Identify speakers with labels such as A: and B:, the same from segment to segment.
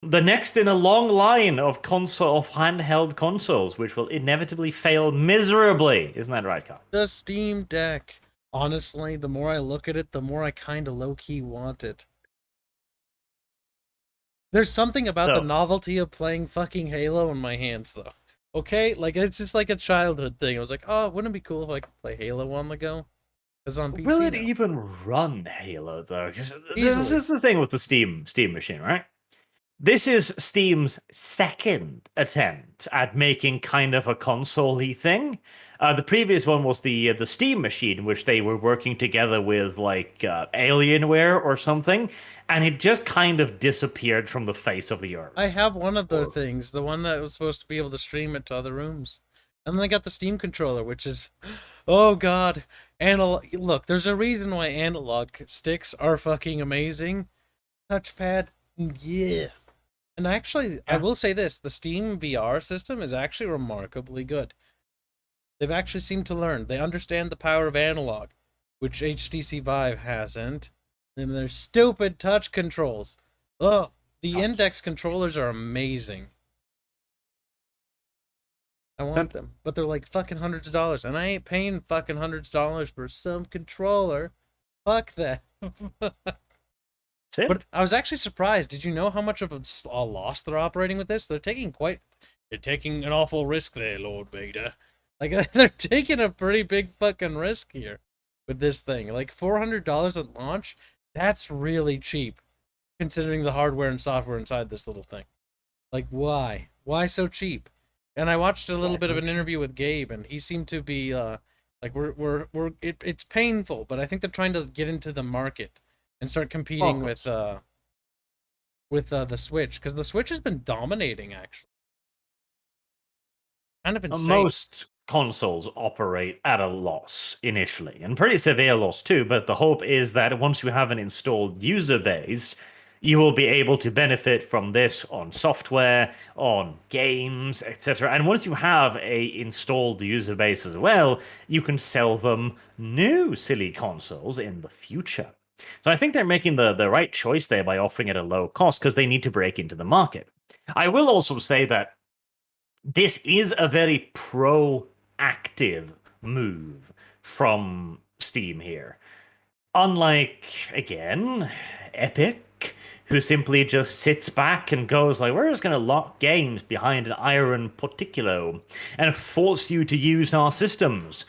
A: the next in a long line of handheld consoles, which will inevitably fail miserably. Isn't that right, Carl?
B: The Steam Deck. Honestly, the more I look at it, the more I kind of low key want it. There's something about the
A: So,
B: novelty of playing fucking Halo in my hands, though. Okay, like it's just like a childhood thing. I was like, oh, wouldn't it be cool if I could play Halo on the go? It's on
A: will
B: PC
A: it
B: now,
A: even run Halo though? Because this
B: easily.
A: is the thing with the Steam machine, right? This is Steam's second attempt at making kind of a console-y thing. The previous one was the Steam machine, which they were working together with like Alienware or something, and it just kind of disappeared from the face of the
B: I
A: earth.
B: have one of their
A: Or
B: things, the one that was supposed to be able to stream it to other rooms. And then I got the Steam controller, which is, oh god, analog. Look, there's a reason why analog sticks are fucking amazing. Touchpad, yeah. And actually, I
A: yeah,
B: will say this: the Steam VR system is actually remarkably good. They've actually seemed to learn. They understand the power of analog, which HTC Vive hasn't. And their stupid touch controls. Oh, the index controllers are amazing. I want them, but they're like fucking hundreds of dollars, and I ain't paying fucking hundreds of dollars for some controller. Fuck that.
A: Simp.
B: But I was actually surprised. Did you know how much of a loss they're operating with this? They're taking an awful risk there, Lord Vader. Like they're taking a pretty big fucking risk here with this thing. Like $400 at launch. That's really cheap, considering the hardware and software inside this little thing. Like why? Why so cheap? And I watched a little bit of an interview with Gabe, and he seemed to be like it's painful, but I think they're trying to get into the market and start
A: Oh,
B: competing
A: of course.
B: with the Switch, because the Switch has been dominating actually, kind of insane.
A: Most consoles operate at a loss initially, and pretty severe loss too. But the hope is that once you have an installed user base, you will be able to benefit from this on software, on games, etc. And once you have a installed user base as well, you can sell them new silly consoles in the future. So I think they're making the right choice there by offering it at a low cost because they need to break into the market. I will also say that this is a very proactive move from Steam here. Unlike, again, Epic, who simply just sits back and goes like, we're just going to lock games behind an iron porticulo and force you to use our systems.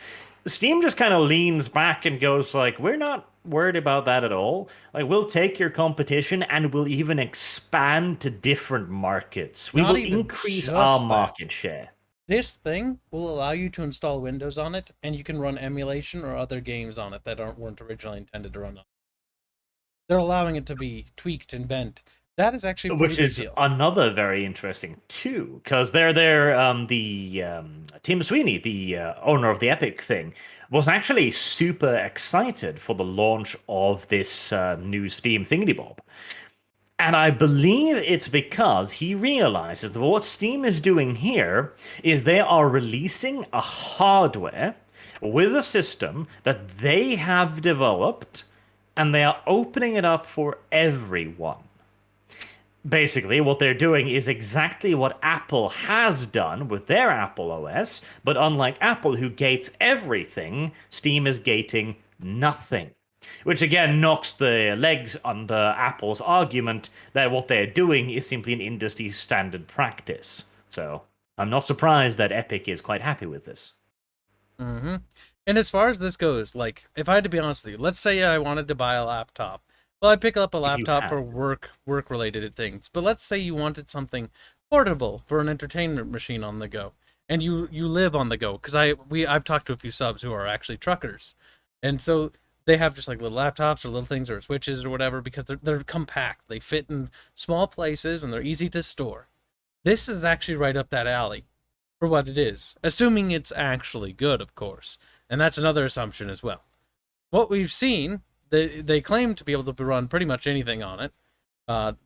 A: Steam just kind of leans back and goes like, we're not worried about that at all. Like, we'll take your competition and we'll even expand to different markets. We
B: Not
A: will
B: even
A: increase our
B: just that.
A: market share.
B: This thing will allow you to install Windows on it, and you can run emulation or other games on it that weren't originally intended to run on. They're allowing it to be tweaked and bent. That is actually a pretty
A: Which
B: big
A: is
B: deal.
A: another very interesting too, because the Tim Sweeney, the owner of the Epic thing, was actually super excited for the launch of this new Steam thingy bob. And I believe it's because he realizes that what Steam is doing here is they are releasing a hardware with a system that they have developed, and they are opening it up for everyone. Basically, what they're doing is exactly what Apple has done with their Apple OS, but unlike Apple, who gates everything, Steam is gating nothing. Which again knocks the legs under Apple's argument that what they're doing is simply an industry standard practice. So I'm not surprised that Epic is quite happy with this.
B: Mm-hmm. And as far as this goes, like, if I had to be honest with you, let's say I wanted to buy a laptop. Well, I pick up a
A: If you
B: laptop for
A: had.
B: work related things. But let's say you wanted something portable for an entertainment machine on the go, and you live on the go. Because I've talked to a few subs who are actually truckers, and so they have just like little laptops or little things or switches or whatever because they're compact. They fit in small places and they're easy to store. This is actually right up that alley for what it is, assuming it's actually good, of course. And that's another assumption as well. What we've seen, they claim to be able to run pretty much anything on it,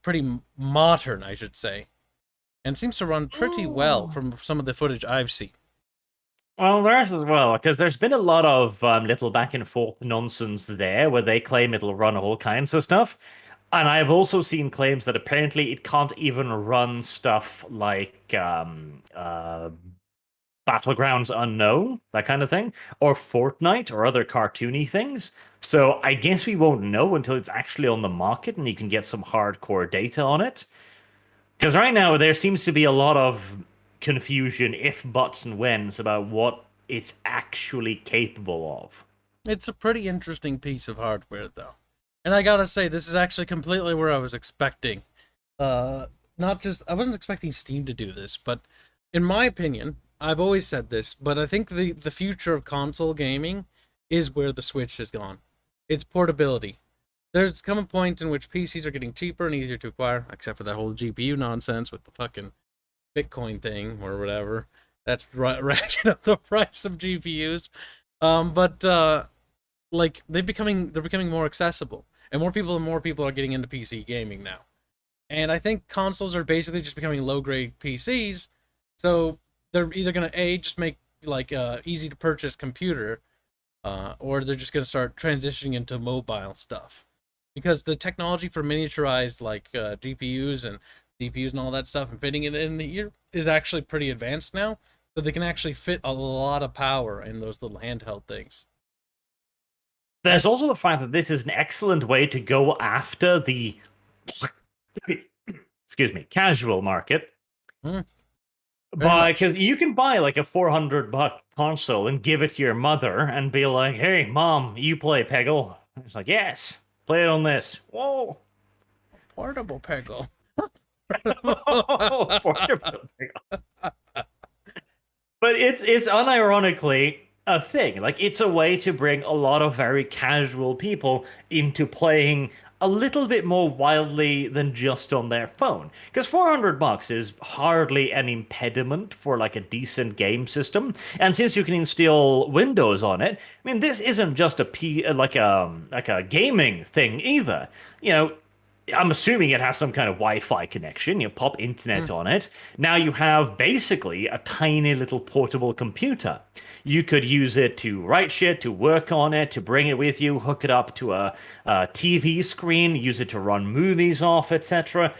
B: pretty modern, I should say, and seems to run pretty well
A: Oh.
B: from some of the footage I've seen.
A: Well, there's as well, because there's been a lot of little back and forth nonsense there where they claim it'll run all kinds of stuff. And I've also seen claims that apparently it can't even run stuff like Battlegrounds Unknown, that kind of thing, or Fortnite or other cartoony things. So I guess we won't know until it's actually on the market and you can get some hardcore data on it. Because right now there seems to be a lot of confusion, if, buts, and whens about what it's actually capable of.
B: It's a pretty interesting piece of hardware, though. And I gotta say, this is actually completely where I was expecting. Uh, Not just, I wasn't expecting Steam to do this, but in my opinion, I've always said this, but I think the future of console gaming is where the Switch has gone. It's portability. There's come a point in which PCs are getting cheaper and easier to acquire, except for that whole GPU nonsense with the fucking Bitcoin thing or whatever. That's racking up the price of GPUs. But like they're becoming more accessible, and more people are getting into PC gaming now. And I think consoles are basically just becoming low grade PCs, so they're either gonna just make like easy to purchase computer, or they're just gonna start transitioning into mobile stuff, because the technology for miniaturized like GPUs and CPUs and all that stuff and fitting it in the ear is actually pretty advanced now, so they can actually fit a lot of power in those little handheld things.
A: There's also the fact that this is an excellent way to go after the excuse me, casual market.
B: Mm, very
A: By
B: much.
A: because you can buy like a $400 console and give it to your mother and be like, "Hey, mom, you play Peggle?" It's like, "Yes, play it on this." Whoa,
B: Portable Peggle.
A: portable Peggle. But it's unironically a thing. Like it's a way to bring a lot of very casual people into playing a little bit more wildly than just on their phone. Because $400 is hardly an impediment for like a decent game system. And since you can install Windows on it, I mean this isn't just like a gaming thing either. You know, I'm assuming it has some kind of Wi-Fi connection. You pop internet on it. Now you have basically a tiny little portable computer. You could use it to write shit, to work on it, to bring it with you, hook it up to a TV screen, use it to run movies off, etc.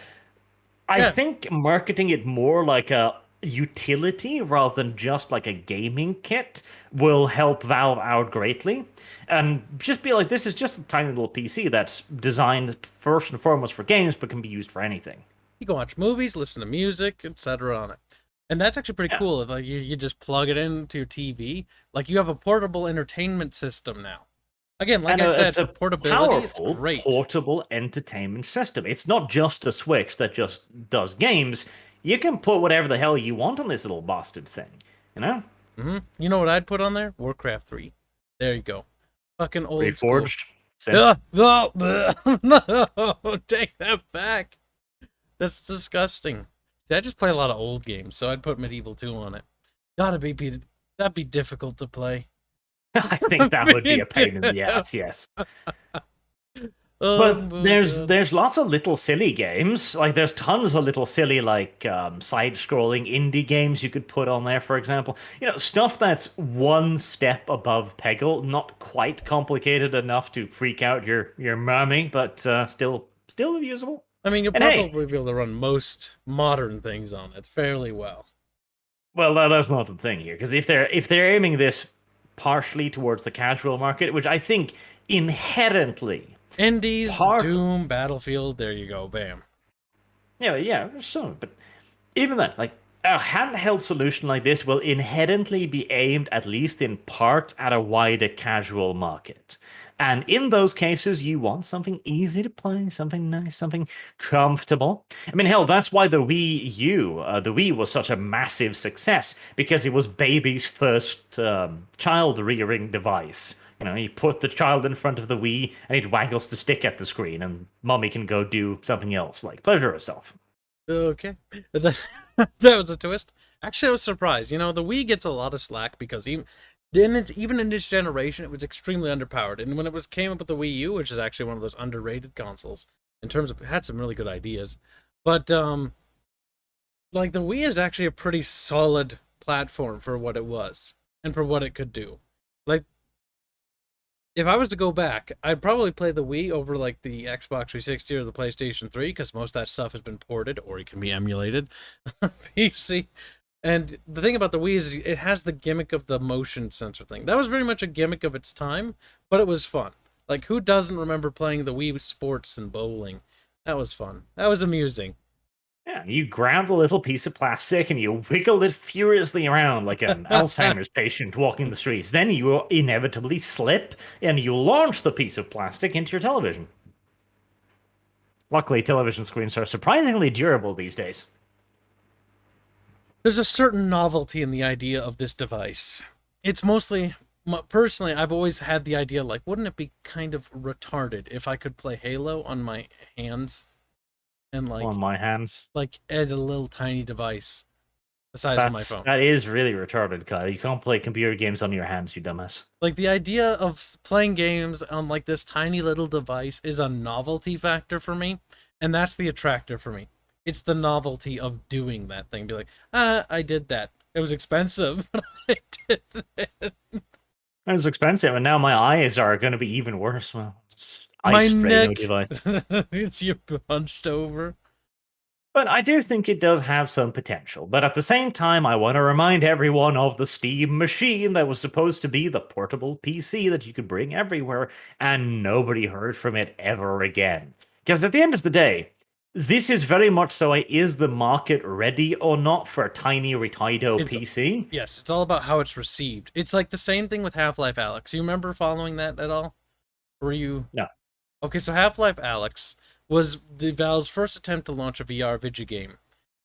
A: I
B: Yeah,
A: think marketing it more like a utility rather than just like a gaming kit will help Valve out greatly. And just be like, this is just a tiny little PC that's designed first and foremost for games, but can be used for anything.
B: you can watch movies, listen to music, etc. on it. And that's actually pretty
A: Yeah.
B: cool. Like you just plug it into your TV. Like you have a portable entertainment system now. Again, like
A: And
B: I
A: it's
B: said,
A: a
B: portability, it's
A: powerful
B: great.
A: portable entertainment system. It's not just a Switch that just does games. You can put whatever the hell you want on this little bastard thing, you know?
B: You know what I'd put on there? Warcraft 3. There you go. Fucking old school.
A: Reforged. Simp.
B: No, take that back. That's disgusting. See, I just play a lot of old games, so I'd put Medieval 2 on it. Gotta that'd be difficult to play.
A: I think that would be a pain in the ass, yes.
B: Oh
A: But
B: my
A: there's
B: god.
A: there's lots of little silly games. Like there's tons of little silly like side-scrolling indie games you could put on there, for example. You know, stuff that's one step above Peggle, not quite complicated enough to freak out your mommy, but still usable.
B: I mean, you'll
A: And hey,
B: probably be able to run most modern things on it fairly well.
A: well that's not the thing here, because if they're aiming this partially towards the casual market, which I think inherently
B: Indies,
A: part
B: Doom, Battlefield, there you go, bam.
A: yeah, so but even then, like a handheld solution like this will inherently be aimed, at least in part, at a wider casual market. And in those cases, you want something easy to play, something nice, something comfortable. I mean, hell, that's why the Wii was such a massive success, because it was baby's first child rearing device. You know, you put the child in front of the Wii and it waggles the stick at the screen, and mommy can go do something else, like pleasure herself.
B: Okay. That, that was a twist. Actually, I was surprised. You know, the Wii gets a lot of slack because even in this generation, it was extremely underpowered. And when it came up with the Wii U, which is actually one of those underrated consoles in terms of it had some really good ideas, but like the Wii is actually a pretty solid platform for what it was and for what it could do. Like If I was to go back, I'd probably play the Wii over like the Xbox 360 or the PlayStation 3 because most of that stuff has been ported or it can be emulated on PC. And the thing about the Wii is it has the gimmick of the motion sensor thing. That was very much a gimmick of its time, but it was fun. Like, who doesn't remember playing the Wii Sports and bowling? That was fun. That was amusing.
A: Yeah, you grab the little piece of plastic and you wiggle it furiously around like an Alzheimer's patient walking the streets. Then you will inevitably slip and you launch the piece of plastic into your television. Luckily, television screens are surprisingly durable these days.
B: There's a certain novelty in the idea of this device. It's mostly, personally, I've always had the idea like, wouldn't it be kind of retarded if I could play Halo on my hands and
A: On my hands.
B: like add a little tiny device the size of my phone?
A: That is really retarded, Kyle. You can't play computer games on your hands, you dumbass.
B: Like, the idea of playing games on like this tiny little device is a novelty factor for me, and that's the attractor for me. It's the novelty of doing that thing. Be like, I did that. It was expensive, but I did it.
A: It was expensive, and now my eyes are going to be even worse. Well,
B: My
A: ice
B: neck
A: device.
B: is you hunched over.
A: But I do think it does have some potential. But at the same time, I want to remind everyone of the Steam machine that was supposed to be the portable PC that you could bring everywhere, and nobody heard from it ever again. Because at the end of the day, this is very much so is the market ready or not for a tiny Retido PC?
B: Yes, it's all about how it's received. It's like the same thing with Half-Life Alyx. You remember following that at all? Were you?
A: No.
B: Okay, so Half-Life Alyx was the Valve's first attempt to launch a VR video game,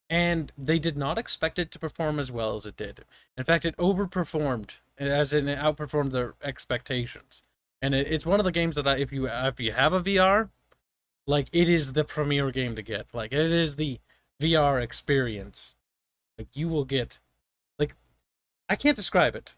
B: and they did not expect it to perform as well as it did. In fact, it overperformed, as in it outperformed their expectations. And it's one of the games that if you have a VR, like, it is the premier game to get. Like, it is the VR experience. Like, you will get, like, I can't describe it.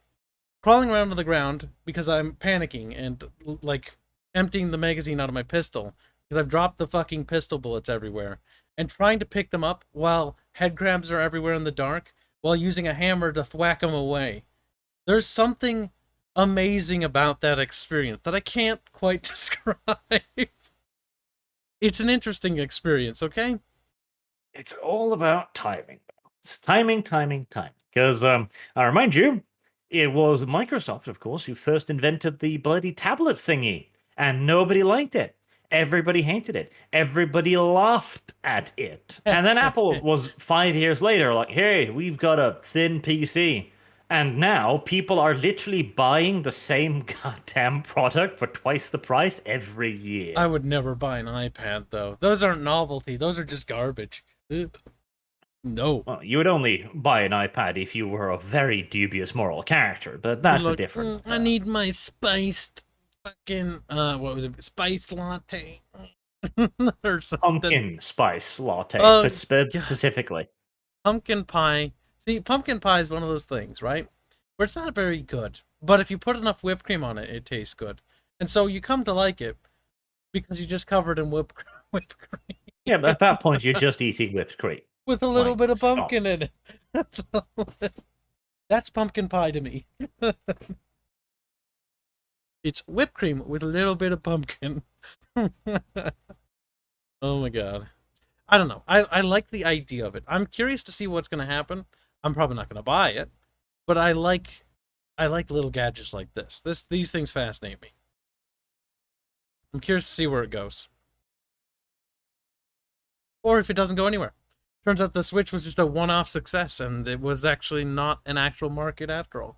B: Crawling around on the ground because I'm panicking and like emptying the magazine out of my pistol because I've dropped the fucking pistol bullets everywhere, and trying to pick them up while head crabs are everywhere in the dark while using a hammer to thwack them away. There's something amazing about that experience that I can't quite describe. It's an interesting experience, okay?
A: It's all about timing. It's timing, timing, timing. Because I remind you, it was Microsoft, of course, who first invented the bloody tablet thingy, and nobody liked it. Everybody hated it. Everybody laughed at it. And then Apple was 5 years later like, hey, we've got a thin PC. And now people are literally buying the same goddamn product for twice the price every year.
B: I would never buy an iPad, though. Those aren't novelty. Those are just garbage. Ugh. No.
A: Well, you would only buy an iPad if you were a very dubious moral character, but that's a different...
B: I need my spiced fucking, what was it? Spiced latte. Or something.
A: Pumpkin spice latte,
B: Oh,
A: but specifically.
B: Pumpkin pie. See, pumpkin pie is one of those things, right? Where it's not very good, but if you put enough whipped cream on it, it tastes good. And so you come to like it because you just covered in whipped cream.
A: Yeah, but at that point, you're just eating whipped cream.
B: With a little bit of pumpkin in it. That's pumpkin pie to me. It's whipped cream with a little bit of pumpkin. Oh my god. I don't know. I like the idea of it. I'm curious to see what's going to happen. I'm probably not going to buy it, but I like little gadgets like this. These things fascinate me. I'm curious to see where it goes. Or if it doesn't go anywhere. Turns out the Switch was just a one-off success, and it was actually not an actual market after all.